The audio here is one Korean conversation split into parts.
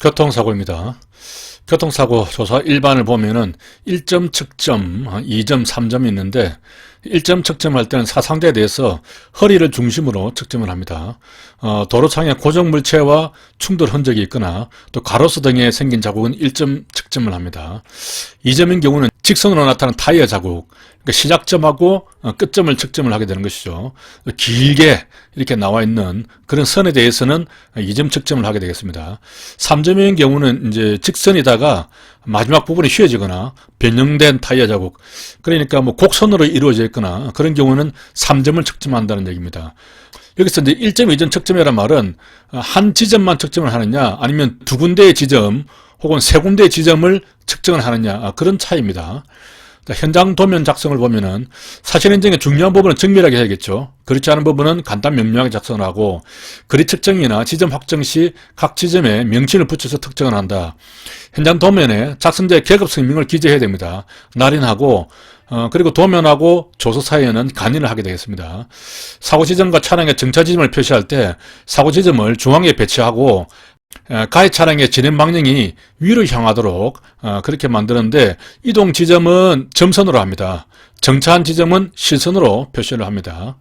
교통사고입니다. 교통사고 조사 일반을 보면은 1점 측정, 2점, 3점이 있는데 1점 측정할 때는 사상자에 대해서 허리를 중심으로 측정을 합니다. 도로창에 고정물체와 충돌 흔적이 있거나 또 가로수 등에 생긴 자국은 1점 측정을 합니다. 2점인 경우는 직선으로 나타나는 타이어 자국, 그러니까 시작점하고 끝점을 측정을 하게 되는 것이죠. 길게 이렇게 나와 있는 그런 선에 대해서는 2점 측정을 하게 되겠습니다. 3점인 경우는 이제 직선이다가 마지막 부분이 휘어지거나 변형된 타이어 자국, 그러니까 뭐 곡선으로 이루어져 있거나 그런 경우는 3점을 측정한다는 얘기입니다. 여기서 이제 1점, 2점 측정이라는 말은 한 지점만 측정을 하느냐, 아니면 두 군데의 지점 혹은 세 군데의 지점을 측정을 하느냐, 그런 차이입니다. 현장 도면 작성을 보면은 사실 인증의 중요한 부분은 정밀하게 해야겠죠. 그렇지 않은 부분은 간단 명료하게 작성을 하고, 거리 측정이나 지점 확정 시 각 지점에 명칭을 붙여서 특정을 한다. 현장 도면에 작성자의 계급 성명을 기재해야 됩니다. 날인하고 그리고 도면하고 조서 사이에는 간인을 하게 되겠습니다. 사고 지점과 차량의 정차 지점을 표시할 때 사고 지점을 중앙에 배치하고 가해 차량의 진행 방향이 위로 향하도록 그렇게 만드는데, 이동 지점은 점선으로 합니다. 정차한 지점은 실선으로 표시를 합니다.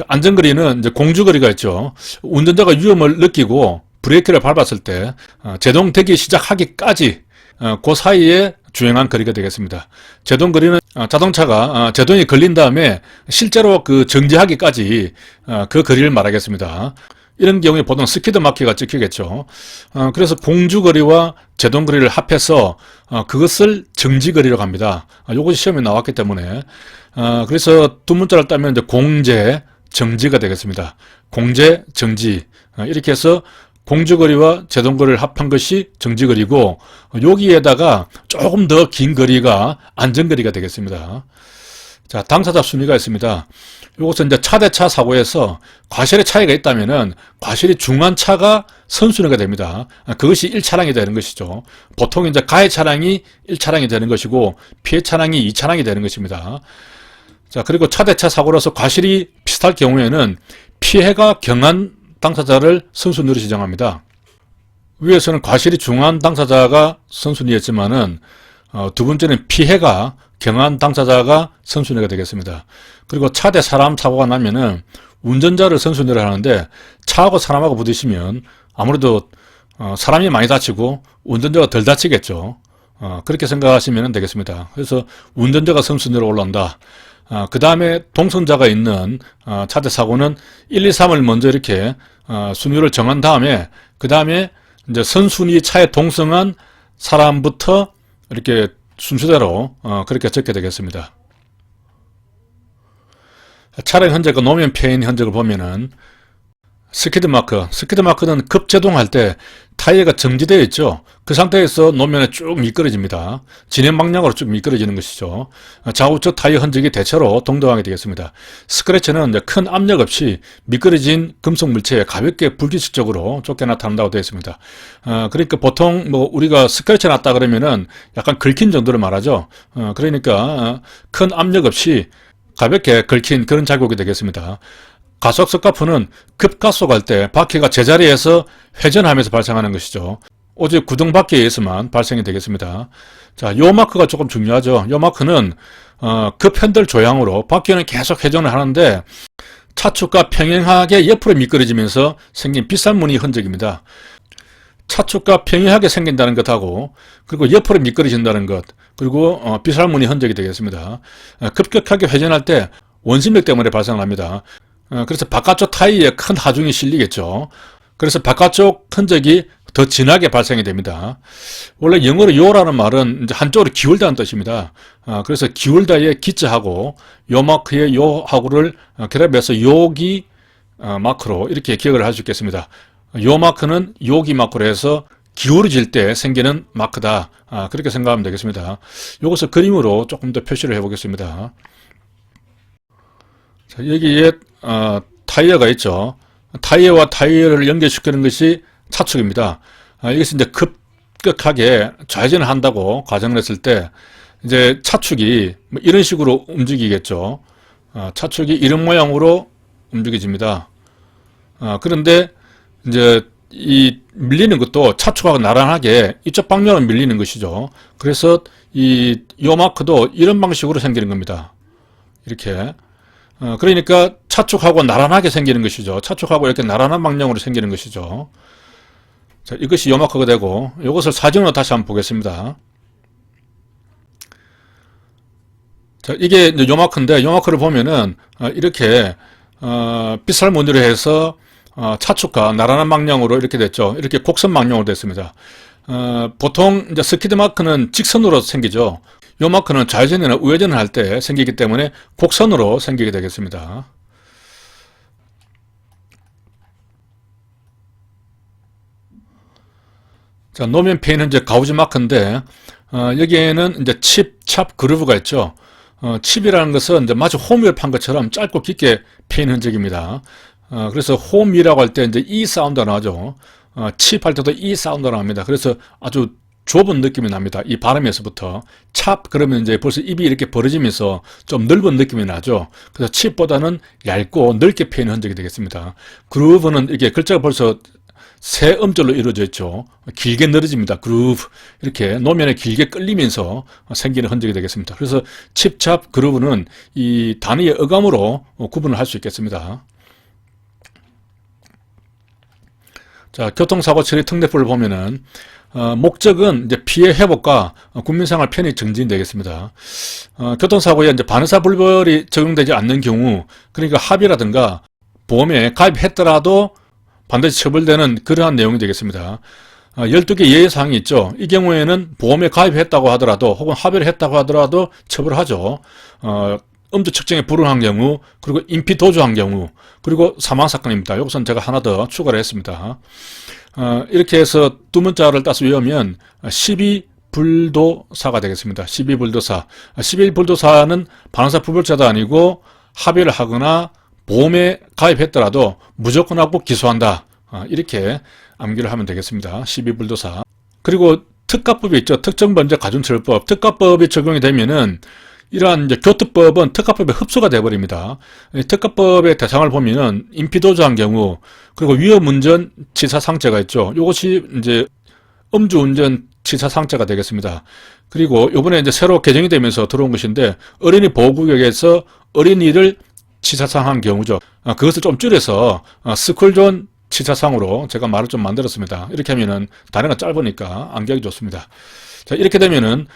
안전거리는 이제 공주거리가 있죠. 운전자가 위험을 느끼고 브레이크를 밟았을 때 제동되기 시작하기까지 그 사이에 주행한 거리가 되겠습니다. 제동거리는 자동차가 제동이 걸린 다음에 실제로 그 정지하기까지 그 거리를 말하겠습니다. 이런 경우에 보통 스피드 마크가 찍히겠죠. 그래서 공주거리와 제동거리를 합해서 그것을 정지거리라고 합니다. 이것이 시험에 나왔기 때문에 그래서 두 문자를 따면 이제 공제, 정지가 되겠습니다. 공제, 정지, 이렇게 해서 공주거리와 제동거리를 합한 것이 정지거리고, 여기에다가 조금 더 긴 거리가 안전거리가 되겠습니다. 자, 당사자 순위가 있습니다. 이것은 이제 차대차 사고에서 과실의 차이가 있다면은 과실이 중한 차가 선순위가 됩니다. 그것이 1차량이 되는 것이죠. 보통 이제 가해 차량이 1차량이 되는 것이고 피해 차량이 2차량이 되는 것입니다. 자, 그리고 차대차 사고로서 과실이 비슷할 경우에는 피해가 경한 당사자를 선순위로 지정합니다. 위에서는 과실이 중한 당사자가 선순위였지만은 두 번째는 피해가 경한 당사자가 선순위가 되겠습니다. 그리고 차 대 사람 사고가 나면은 운전자를 선순위로 하는데, 차하고 사람하고 부딪히면 아무래도 사람이 많이 다치고 운전자가 덜 다치겠죠. 그렇게 생각하시면 되겠습니다. 그래서 운전자가 선순위로 올라온다. 그 다음에 동선자가 있는 차 대 사고는 1, 2, 3을 먼저 이렇게 순위를 정한 다음에 그 다음에 이제 선순위 차에 동승한 사람부터 이렇게 순서대로 그렇게 적게 되겠습니다. 차량 흔적과 노면 패인 흔적을 보면은 스키드마크는 급제동할 때 타이어가 정지되어 있죠. 그 상태에서 노면에 쭉 미끄러집니다. 진행 방향으로 쭉 미끄러지는 것이죠. 좌우측 타이어 흔적이 대체로 동등하게 되겠습니다. 스크래치는 이제 큰 압력 없이 미끄러진 금속 물체에 가볍게 불규칙적으로 좁게 나타난다고 되어 있습니다. 그러니까 보통 뭐 우리가 스크래치 났다 그러면은 약간 긁힌 정도를 말하죠. 그러니까 큰 압력 없이 가볍게 긁힌 그런 자국이 되겠습니다. 가속 스카프는 급가속할 때 바퀴가 제자리에서 회전하면서 발생하는 것이죠. 오직 구동 바퀴에 의해서만 발생이 되겠습니다. 자, 요 마크가 조금 중요하죠. 요 마크는 급핸들 조향으로 바퀴는 계속 회전을 하는데 차축과 평행하게 옆으로 미끄러지면서 생긴 빗살무늬 흔적입니다. 차축과 평행하게 생긴다는 것하고, 그리고 옆으로 미끄러진다는 것, 그리고 빗살무늬 흔적이 되겠습니다. 급격하게 회전할 때 원심력 때문에 발생합니다. 그래서 바깥쪽 타이어에 큰 하중이 실리겠죠. 그래서 바깥쪽 흔적이 더 진하게 발생이 됩니다. 원래 영어로 요라는 말은 이제 한쪽으로 기울다는 뜻입니다. 그래서 기울다의 기자하고 요 마크의 요 하고를 결합해서 요기 마크로 이렇게 기억을 할 수 있겠습니다. 요 마크는 요기 마크로 해서 기울어질 때 생기는 마크다. 그렇게 생각하면 되겠습니다. 이것을 그림으로 조금 더 표시를 해보겠습니다. 자, 여기에 타이어가 있죠. 타이어와 타이어를 연결시키는 것이 차축입니다. 이것이 이제 급격하게 좌회전을 한다고 가정을 했을 때 이제 차축이 뭐 이런 식으로 움직이겠죠. 차축이 이런 모양으로 움직여집니다. 그런데 이제 이 밀리는 것도 차축하고 나란하게 이쪽 방향으로 밀리는 것이죠. 그래서 요 마크도 이런 방식으로 생기는 겁니다. 이렇게. 그러니까 차축하고 나란하게 생기는 것이죠. 차축하고 이렇게 나란한 방향으로 생기는 것이죠. 자, 이것이 요 마크가 되고, 이것을 사진으로 다시 한번 보겠습니다. 자, 이게 이제 요 마크인데, 요 마크를 보면은, 이렇게, 빗살무늬로 해서, 차축과 나란한 방향으로 이렇게 됐죠. 이렇게 곡선 방향으로 됐습니다. 보통 이제 스키드 마크는 직선으로 생기죠. 요 마크는 좌회전이나 우회전을 할 때 생기기 때문에 곡선으로 생기게 되겠습니다. 자, 노면 페인 현재 가우지 마크인데, 여기에는 이제 칩, 찹, 그루브가 있죠. 칩이라는 것은 이제 마치 홈을 판 것처럼 짧고 깊게 페인 흔적입니다. 그래서 홈이라고 할 때 이제 이 사운드가 나죠. 칩 할 때도 이 사운드가 납니다. 그래서 아주 좁은 느낌이 납니다. 이 발음에서부터. 찹 그러면 이제 벌써 입이 이렇게 벌어지면서 좀 넓은 느낌이 나죠. 그래서 칩보다는 얇고 넓게 페인 흔적이 되겠습니다. 그루브는 이게 글자가 벌써 세 음절로 이루어져 있죠. 길게 늘어집니다. 그루브. 이렇게 노면에 길게 끌리면서 생기는 흔적이 되겠습니다. 그래서 칩, 찹, 그루브는 이 단위의 어감으로 구분을 할 수 있겠습니다. 자, 교통사고 처리 특례법을 보면은, 목적은 이제 피해 회복과 국민생활 편의 증진이 되겠습니다. 교통사고에 이제 반의사 불벌이 적용되지 않는 경우, 그러니까 합의라든가 보험에 가입했더라도 반드시 처벌되는 그러한 내용이 되겠습니다. 12개 예외사항이 있죠. 이 경우에는 보험에 가입했다고 하더라도 혹은 합의를 했다고 하더라도 처벌하죠. 음주 측정에 불응한 경우, 그리고 인피 도주한 경우, 그리고 사망사건입니다. 이것은 제가 하나 더 추가를 했습니다. 이렇게 해서 두 문자를 따서 외우면 12불도사가 되겠습니다. 12불도사. 12불도사는 반의사 불벌자도 아니고 합의를 하거나 보험에 가입했더라도 무조건 하고 기소한다. 이렇게 암기를 하면 되겠습니다. 12불도사. 그리고 특가법이 있죠. 특정범죄가중처벌법. 특가법이 적용이 되면은 이러한 이제 교특법은 특가법에 흡수가 되어버립니다. 특가법의 대상을 보면은 인피도주한 경우, 그리고 위험운전 치사상죄가 있죠. 이것이 이제 음주운전 치사상죄가 되겠습니다. 그리고 이번에 이제 새로 개정이 되면서 들어온 것인데, 어린이 보호구역에서 어린이를 치사상한 경우죠. 그것을 좀 줄여서 스쿨존 치사상으로 제가 말을 좀 만들었습니다. 이렇게 하면은 단어가 짧으니까 암기하기 좋습니다. 자, 이렇게 되면은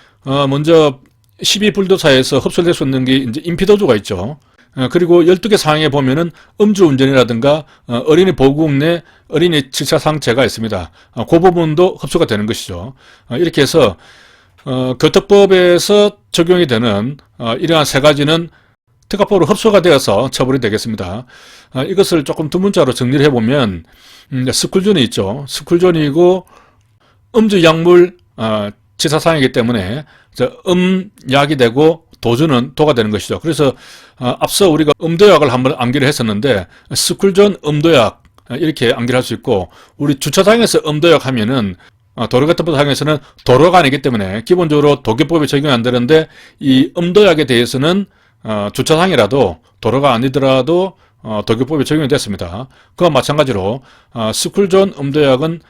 먼저 12불도사에서 흡수될 수 있는 게 이제 인피도주가 있죠. 그리고 12개 사항에 보면은 음주운전이라든가 어린이 보호구역 내 어린이 치사상죄가 있습니다. 그 부분도 흡수가 되는 것이죠. 이렇게 해서 교특법에서 적용이 되는 이러한 세 가지는 특가법으로 흡수가 되어서 처벌이 되겠습니다. 이것을 조금 두 문자로 정리를 해보면 스쿨존이 있죠. 스쿨존이고 음주 약물 치사상이기 때문에 약이 되고 도주는 도가 되는 것이죠. 그래서 앞서 우리가 음도약을 한번 암기를 했었는데 스쿨존 음도약 이렇게 암기를 할 수 있고, 우리 주차장에서 음도약 하면은 도로 같은 상에서는 도로가 아니기 때문에 기본적으로 도교법이 적용이 안 되는데, 이 음도약에 대해서는 주차장이라도 도로가 아니더라도 도교법이 적용이 됐습니다. 그와 마찬가지로 스쿨존 음도약은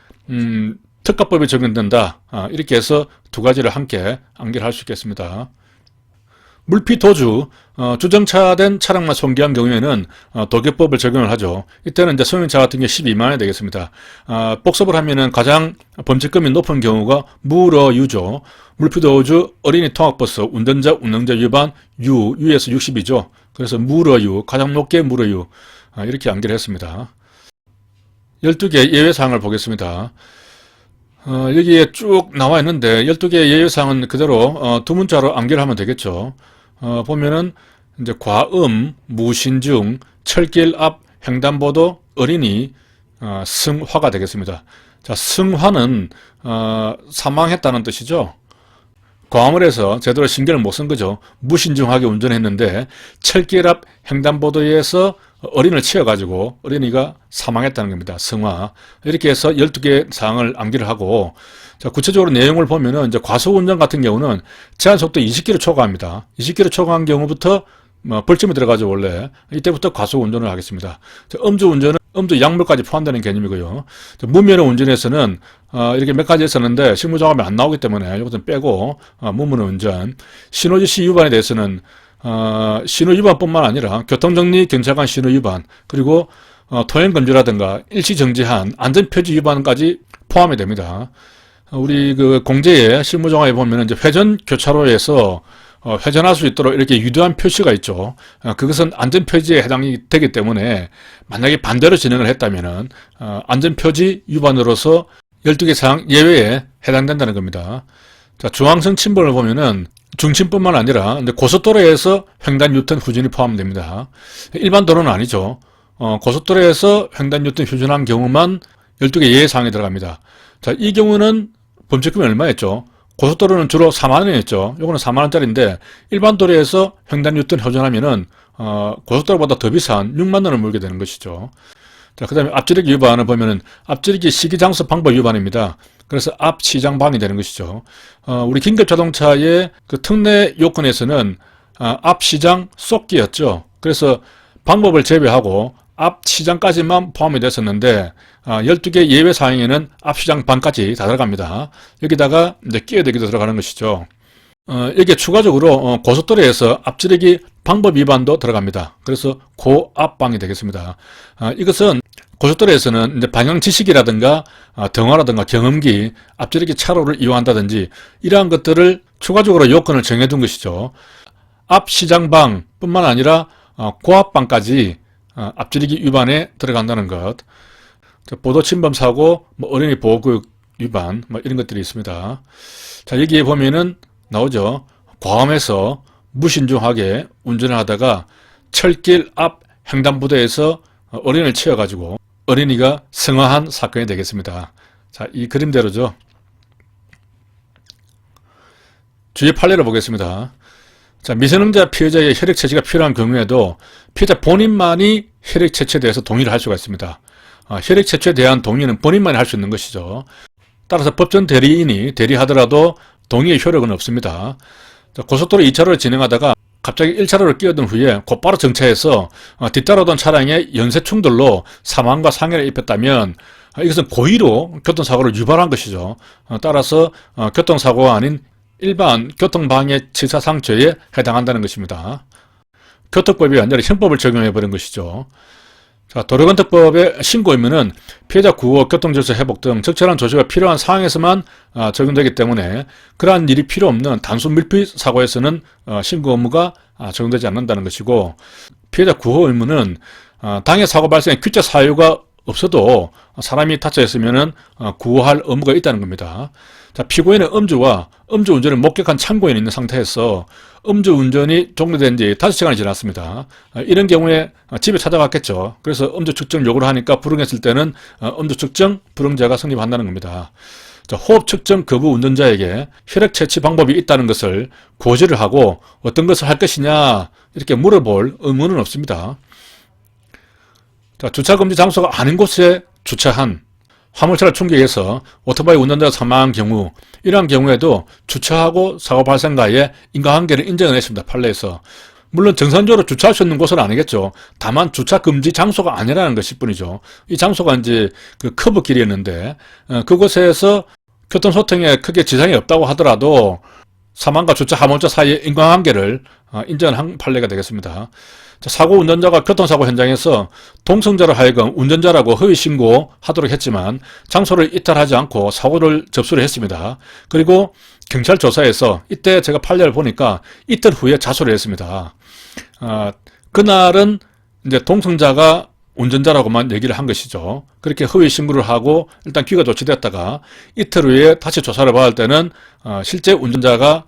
특가법이 적용된다. 이렇게 해서 두 가지를 함께 암기를 할 수 있겠습니다. 물피 도주, 주정차된 차량만 손괴한 경우에는 도교법을 적용을 하죠. 이때는 이제 승용차 같은 경우 12만 원이 되겠습니다. 복습을 하면은 가장 범칙금이 높은 경우가 무러유죠. 물피 도주, 어린이 통학버스, 운전자, 운행자 위반, 유에서 60이죠. 그래서 무러유, 가장 높게 무러유. 이렇게 암기를 했습니다. 12개 예외사항을 보겠습니다. 여기에 쭉 나와 있는데 12개 예외사항은 그대로 두 문자로 암기를 하면 되겠죠. 보면은 이제 과음, 무신중, 철길 앞 횡단보도, 어린이, 승화가 되겠습니다. 자, 승화는 사망했다는 뜻이죠. 과음을 해서 제대로 신경을 못 쓴 거죠. 무신중하게 운전했는데 철길 앞 횡단보도에서 어린이를 치여가지고 어린이가 사망했다는 겁니다. 승화. 이렇게 해서 12개 사항을 암기를 하고, 자, 구체적으로 내용을 보면은 이제 과속 운전 같은 경우는 제한 속도 20km 초과합니다. 20km 초과한 경우부터 벌점이 들어가죠, 원래. 이때부터 과속 운전을 하겠습니다. 자, 음주 운전은 음주 약물까지 포함되는 개념이고요. 무면허 운전에서는 이렇게 몇 가지 있었는데 실무자금이 안 나오기 때문에 이것은 빼고 무면허 운전, 신호지시 위반에 대해서는 신호 위반뿐만 아니라 교통정리 경찰관 신호 위반, 그리고 통행 금지라든가 일시정지한 안전표지 위반까지 포함이 됩니다. 우리 그 공제의 실무정하에 보면 이제 회전 교차로에서 회전할 수 있도록 이렇게 유도한 표시가 있죠. 그것은 안전표지에 해당이 되기 때문에 만약에 반대로 진행을 했다면은 안전표지 위반으로서 12개 사항 예외에 해당된다는 겁니다. 자, 중앙선 침범을 보면은 중침뿐만 아니라 고속도로에서 횡단 유턴 후진이 포함됩니다. 일반 도로는 아니죠. 고속도로에서 횡단 유턴 후진한 경우만 12개 예외 사항이 들어갑니다. 자, 이 경우는 범칙금이 얼마였죠? 고속도로는 주로 4만원이었죠. 요거는 4만원짜리인데 일반 도로에서 횡단 유턴 후진하면은 고속도로보다 더 비싼 6만원을 물게 되는 것이죠. 자, 그 다음에 앞지르기 위반을 보면은 앞지르기 시기 장소 방법 위반입니다. 그래서 앞시장방이 되는 것이죠. 우리 긴급자동차의 그 특례 요건에서는 앞시장 쏙기였죠. 그래서 방법을 제외하고 앞시장까지만 포함이 됐었는데 12개 예외 사항에는 앞시장 반까지 다 들어갑니다. 여기다가 이제 끼어들기도 들어가는 것이죠. 여기에 추가적으로 고속도로에서 앞지르기 방법 위반도 들어갑니다. 그래서 고앞방이 되겠습니다. 이것은 고속도로에서는 이제 방향 지식이라든가 등화라든가 경험기, 앞지르기 차로를 이용한다든지 이러한 것들을 추가적으로 요건을 정해둔 것이죠. 앞시장방 뿐만 아니라 고앞방까지 앞지르기 위반에 들어간다는 것. 보도침범사고, 어린이 보호구역 위반, 이런 것들이 있습니다. 자, 여기에 보면은 나오죠. 과음해서 무신중하게 운전을 하다가 철길 앞 횡단부도에서 어린이를 치여가지고 어린이가 승화한 사건이 되겠습니다. 자, 이 그림대로죠. 주의 판례를 보겠습니다. 자, 미성년자 피해자의 혈액 채취가 필요한 경우에도 피해자 본인만이 혈액 채취에 대해서 동의를 할 수가 있습니다. 혈액 채취에 대한 동의는 본인만이 할 수 있는 것이죠. 따라서 법정 대리인이 대리하더라도 동의의 효력은 없습니다. 자, 고속도로 2차로를 진행하다가 갑자기 1차로를 끼어든 후에 곧바로 정차해서 뒤따라오던 차량의 연쇄 충돌로 사망과 상해를 입혔다면 이것은 고의로 교통사고를 유발한 것이죠. 따라서 교통사고가 아닌 일반 교통방해 치사상죄에 해당한다는 것입니다. 교통법이 완전히 형법을 적용해버린 것이죠. 자, 도로건축법의 신고의무는 피해자 구호, 교통질서 회복 등 적절한 조치가 필요한 상황에서만 적용되기 때문에 그러한 일이 필요 없는 단순 밀피 사고에서는 신고 의무가 적용되지 않는다는 것이고, 피해자 구호 의무는 당해 사고 발생의 규제 사유가 없어도 사람이 다쳐 있으면 구호할 의무가 있다는 겁니다. 자, 피고인의 음주와 음주운전을 목격한 참고인이 있는 상태에서 음주운전이 종료된 지 5시간이 지났습니다. 이런 경우에 집에 찾아갔겠죠. 그래서 음주 측정 요구를 하니까 불응했을 때는 음주 측정 불응죄가 성립한다는 겁니다. 자, 호흡 측정 거부 운전자에게 혈액 채취 방법이 있다는 것을 고지를 하고 어떤 것을 할 것이냐 이렇게 물어볼 의무는 없습니다. 자, 주차금지 장소가 아닌 곳에 주차한 화물차를 충격해서 오토바이 운전자가 사망한 경우, 이러한 경우에도 주차하고 사고 발생과의 인과관계를 인정을 했습니다. 판례에서. 물론 정상적으로 주차할 수 있는 곳은 아니겠죠. 다만 주차 금지 장소가 아니라는 것일 뿐이죠. 이 장소가 이제 그 커브 길이었는데 그곳에서 교통소통에 크게 지장이 없다고 하더라도 사망과 주차 화물차 사이의 인과관계를 인정한 판례가 되겠습니다. 자, 사고 운전자가 교통사고 현장에서 동승자로 하여금 운전자라고 허위신고하도록 했지만 장소를 이탈하지 않고 사고를 접수를 했습니다. 그리고 경찰 조사에서 이때 제가 판례를 보니까 이틀 후에 자수를 했습니다. 그날은 이제 동승자가 운전자라고만 얘기를 한 것이죠. 그렇게 허위신고를 하고 일단 귀가 조치됐다가 이틀 후에 다시 조사를 받을 때는 실제 운전자가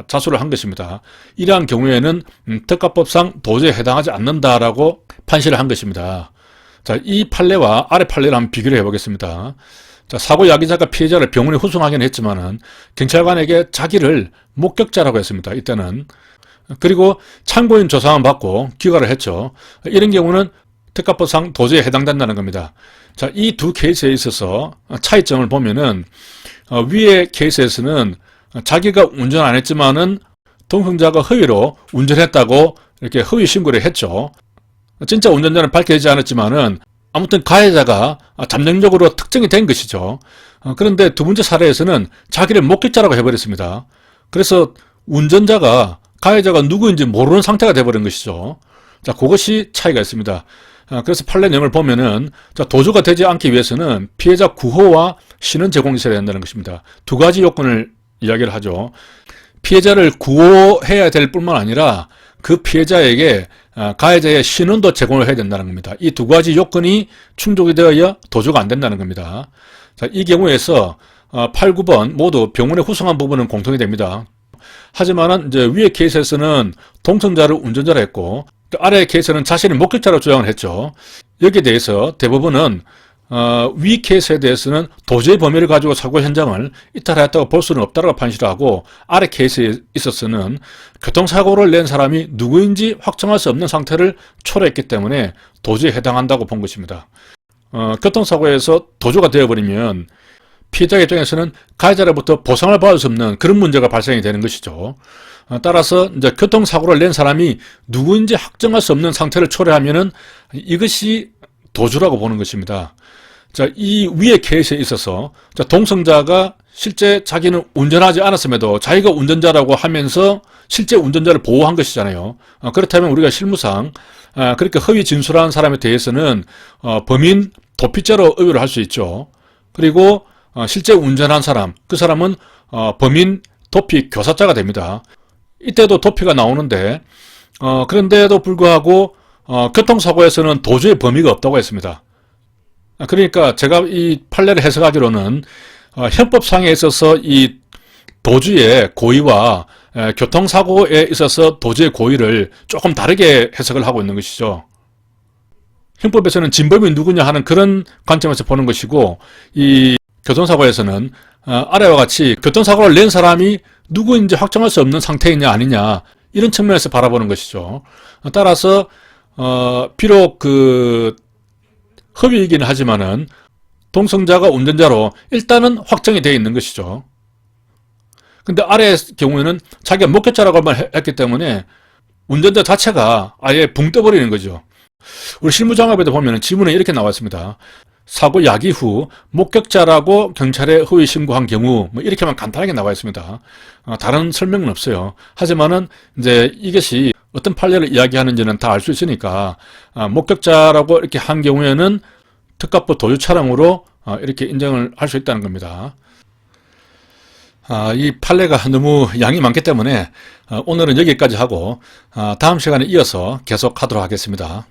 자수를 한 것입니다. 이러한 경우에는 특가법상 도저히 해당하지 않는다라고 판시를 한 것입니다. 자, 이 판례와 아래 판례를 한번 비교를 해보겠습니다. 자, 사고 야기자가 피해자를 병원에 후송하긴 했지만은 경찰관에게 자기를 목격자라고 했습니다. 이때는. 그리고 참고인 조사만 받고 귀가를 했죠. 이런 경우는 특가법상 도저히 해당된다는 겁니다. 자, 이 두 케이스에 있어서 차이점을 보면은 위의 케이스에서는 자기가 운전 안 했지만은 동승자가 허위로 운전했다고 이렇게 허위 신고를 했죠. 진짜 운전자는 밝혀지지 않았지만은 아무튼 가해자가 잠정적으로 특정이 된 것이죠. 그런데 두 번째 사례에서는 자기를 목격자라고 해버렸습니다. 그래서 운전자가 가해자가 누구인지 모르는 상태가 돼버린 것이죠. 자, 그것이 차이가 있습니다. 그래서 판례 내용을 보면은, 자, 도주가 되지 않기 위해서는 피해자 구호와 신원 제공이 있어야 된다는 것입니다. 두 가지 요건을 이야기를 하죠. 피해자를 구호해야 될 뿐만 아니라 그 피해자에게 가해자의 신원도 제공을 해야 된다는 겁니다. 이 두 가지 요건이 충족이 되어야 도주가 안 된다는 겁니다. 자, 이 경우에서 8, 9번 모두 병원에 후송한 부분은 공통이 됩니다. 하지만 이제 위의 케이스에서는 동승자를 운전자로 했고 아래의 케이스는 자신이 목격자로 주장을 했죠. 여기에 대해서 대부분은 위 케이스에 대해서는 도주의 범위를 가지고 사고 현장을 이탈하였다고 볼 수는 없다고 판시를 하고, 아래 케이스에 있어서는 교통사고를 낸 사람이 누구인지 확정할 수 없는 상태를 초래했기 때문에 도주에 해당한다고 본 것입니다. 교통사고에서 도주가 되어버리면 피해자 입장에서는 가해자로부터 보상을 받을 수 없는 그런 문제가 발생이 되는 것이죠. 따라서 이제 교통사고를 낸 사람이 누구인지 확정할 수 없는 상태를 초래하면은 이것이 도주라고 보는 것입니다. 자, 이 위의 케이스에 있어서 자, 동승자가 실제 자기는 운전하지 않았음에도 자기가 운전자라고 하면서 실제 운전자를 보호한 것이잖아요. 그렇다면 우리가 실무상 그렇게 허위 진술한 사람에 대해서는 범인 도피죄로 의유를 할 수 있죠. 그리고 실제 운전한 사람, 그 사람은 범인 도피 교사자가 됩니다. 이때도 도피가 나오는데 그런데도 불구하고 교통사고에서는 도주의 범위가 없다고 했습니다. 그러니까 제가 이 판례를 해석하기로는 형법상에 있어서 이 도주의 고의와 교통사고에 있어서 도주의 고의를 조금 다르게 해석을 하고 있는 것이죠. 형법에서는 진범이 누구냐 하는 그런 관점에서 보는 것이고, 이 교통사고에서는 아래와 같이 교통사고를 낸 사람이 누구인지 확정할 수 없는 상태이냐 아니냐 이런 측면에서 바라보는 것이죠. 따라서 비록 그 허위이긴 하지만은 동승자가 운전자로 일단은 확정이 되어 있는 것이죠. 근데 아래의 경우에는 자기가 목격자라고만 했기 때문에 운전자 자체가 아예 붕 떠버리는 거죠. 우리 실무장갑에도 보면 지문에 이렇게 나와 있습니다. 사고 야기 후 목격자라고 경찰에 허위 신고한 경우 뭐 이렇게만 간단하게 나와 있습니다. 다른 설명은 없어요. 하지만은 이제 이것이 어떤 판례를 이야기하는지는 다 알 수 있으니까 목격자라고 이렇게 한 경우에는 특가법 도주 차량으로 이렇게 인정을 할 수 있다는 겁니다. 이 판례가 너무 양이 많기 때문에 오늘은 여기까지 하고 다음 시간에 이어서 계속 하도록 하겠습니다.